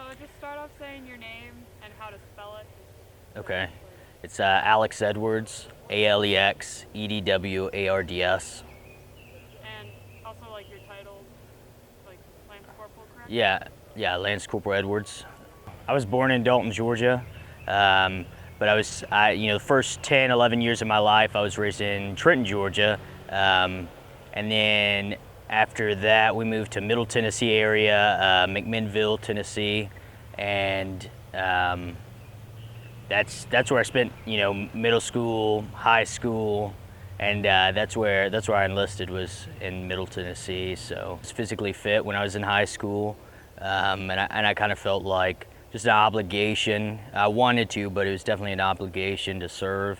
So just start off saying your name and how to spell it. Okay. It's Alex Edwards, Alexedwards. And also like your title, like Lance Corporal, correct? Yeah, Lance Corporal Edwards. I was born in Dalton, Georgia, but the first 10, 11 years of my life, I was raised in Trenton, Georgia, and then after that, we moved to Middle Tennessee area, McMinnville, Tennessee, and that's where I spent middle school, high school, and that's where I enlisted, was in Middle Tennessee. So I was physically fit when I was in high school, and I kind of felt like just an obligation. I wanted to, but it was definitely an obligation to serve.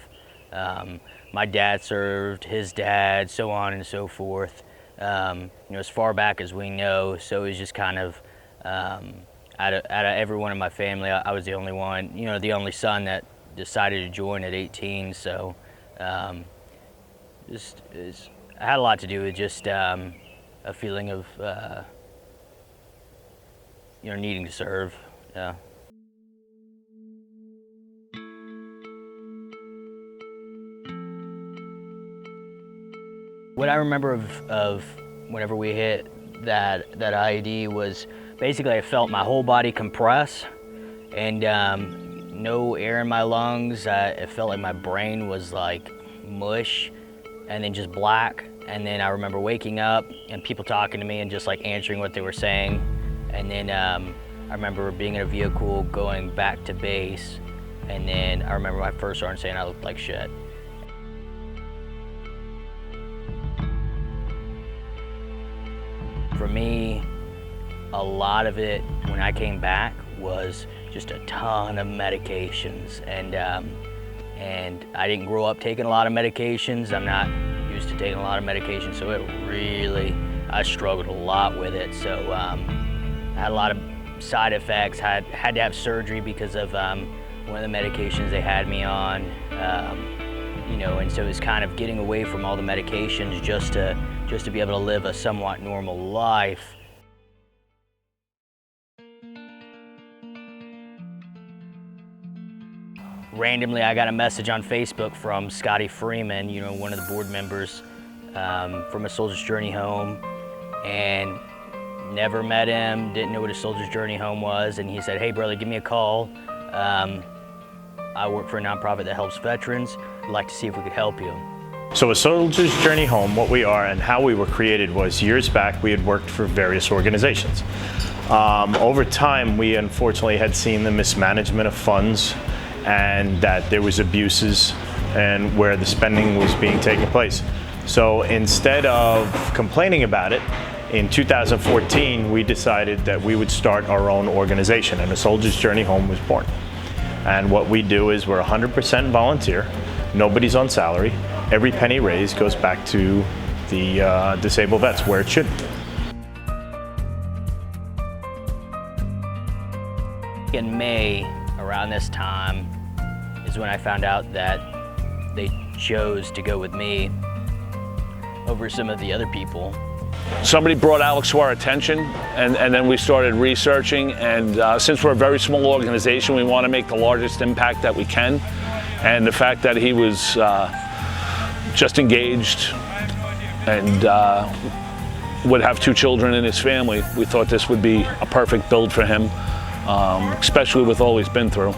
My dad served, his dad, so on and so forth. As far back as we know, so it was just kind of out of everyone in my family, I was the only one, the only son that decided to join at 18. So I had a lot to do with just a feeling of needing to serve. Yeah. What I remember of whenever we hit that IED was basically I felt my whole body compress and no air in my lungs. It felt like my brain was like mush and then just black. And then I remember waking up and people talking to me and just like answering what they were saying. And then I remember being in a vehicle going back to base. And then I remember my first sergeant saying I looked like shit. For me, a lot of it when I came back was just a ton of medications, and I didn't grow up taking a lot of medications. I'm not used to taking a lot of medications, so I struggled a lot with it. So I had a lot of side effects. Had to have surgery because of one of the medications they had me on. And so it was kind of getting away from all the medications just to be able to live a somewhat normal life. Randomly, I got a message on Facebook from Scotty Freeman, one of the board members from A Soldier's Journey Home, and never met him, didn't know what A Soldier's Journey Home was, and he said, "Hey brother, give me a call. I work for a nonprofit that helps veterans. I'd like to see if we could help you." So A Soldier's Journey Home, what we are and how we were created was years back we had worked for various organizations. Over time we unfortunately had seen the mismanagement of funds and that there was abuses and where the spending was being taken place. So instead of complaining about it, in 2014 we decided that we would start our own organization, and A Soldier's Journey Home was born. And what we do is we're 100% volunteer, nobody's on salary. Every penny raised goes back to the disabled vets where it should. In May, around this time, is when I found out that they chose to go with me over some of the other people. Somebody brought Alex to our attention, and then we started researching, and since we're a very small organization, we want to make the largest impact that we can. And the fact that he was just engaged and would have 2 children in his family, we thought this would be a perfect build for him, especially with all he's been through.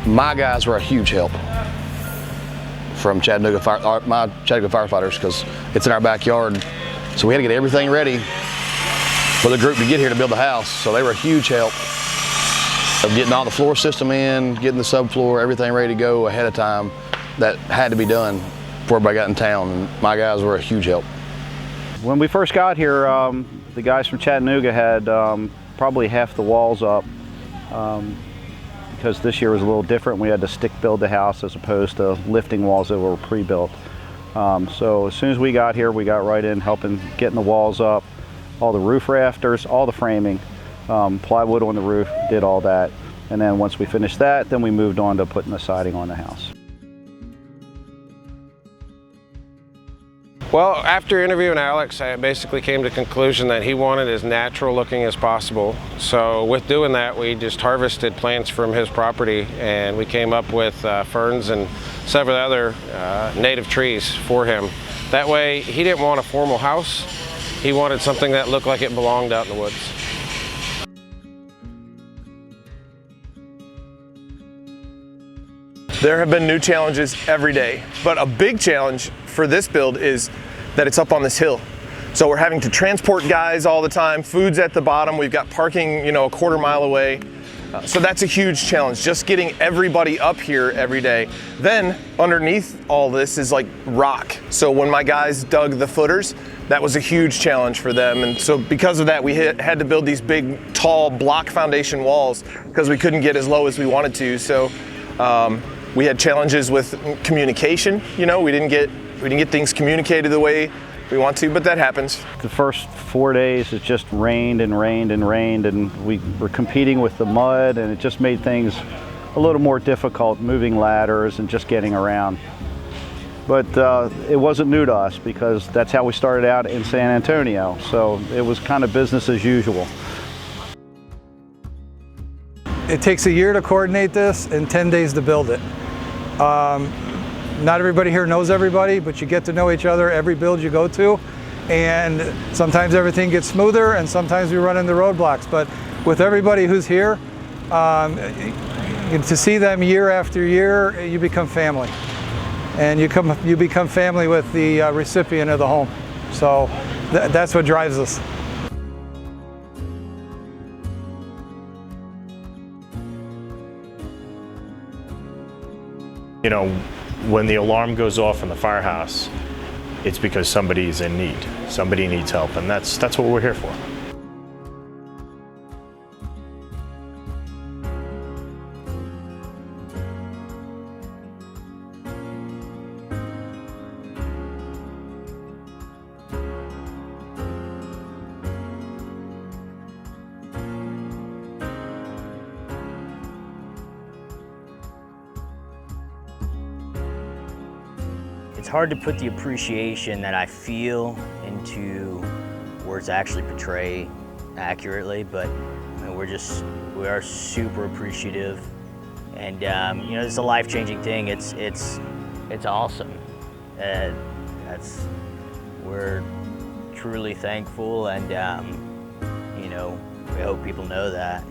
My guys were a huge help from Chattanooga my Chattanooga firefighters, because it's in our backyard. So we had to get everything ready for the group to get here to build the house. So they were a huge help of getting all the floor system in, getting the subfloor, everything ready to go ahead of time that had to be done before everybody got in town. And my guys were a huge help. When we first got here, the guys from Chattanooga had probably half the walls up. because this year was a little different. We had to stick build the house as opposed to lifting walls that were pre-built. So as soon as we got here, we got right in helping getting the walls up, all the roof rafters, all the framing, plywood on the roof, did all that. And then once we finished that, then we moved on to putting the siding on the house. Well, after interviewing Alex, I basically came to the conclusion that he wanted as natural looking as possible. So with doing that, we just harvested plants from his property, and we came up with ferns and several other native trees for him. That way, he didn't want a formal house. He wanted something that looked like it belonged out in the woods. There have been new challenges every day, but a big challenge for this build is that it's up on this hill. So we're having to transport guys all the time, food's at the bottom, we've got parking, a quarter mile away. So that's a huge challenge, just getting everybody up here every day. Then underneath all this is like rock. So when my guys dug the footers, that was a huge challenge for them. And so because of that, we had to build these big, tall block foundation walls because we couldn't get as low as we wanted to. So we had challenges with communication. We didn't get things communicated the way we want to, but that happens. The first 4 days it just rained and rained and rained, and we were competing with the mud, and it just made things a little more difficult moving ladders and just getting around. But it wasn't new to us because that's how we started out in San Antonio, so it was kind of business as usual. It takes a year to coordinate this and 10 days to build it. Not everybody here knows everybody, but you get to know each other every build you go to, and sometimes everything gets smoother and sometimes we run into roadblocks. But with everybody who's here, to see them year after year, you become family. And you become family with the recipient of the home. So that's what drives us. When the alarm goes off in the firehouse, it's because somebody's in need. Somebody needs help, and that's what we're here for. It's hard to put the appreciation that I feel into words to actually portray accurately, but we are super appreciative, and it's a life-changing thing. It's awesome. We're truly thankful, and we hope people know that.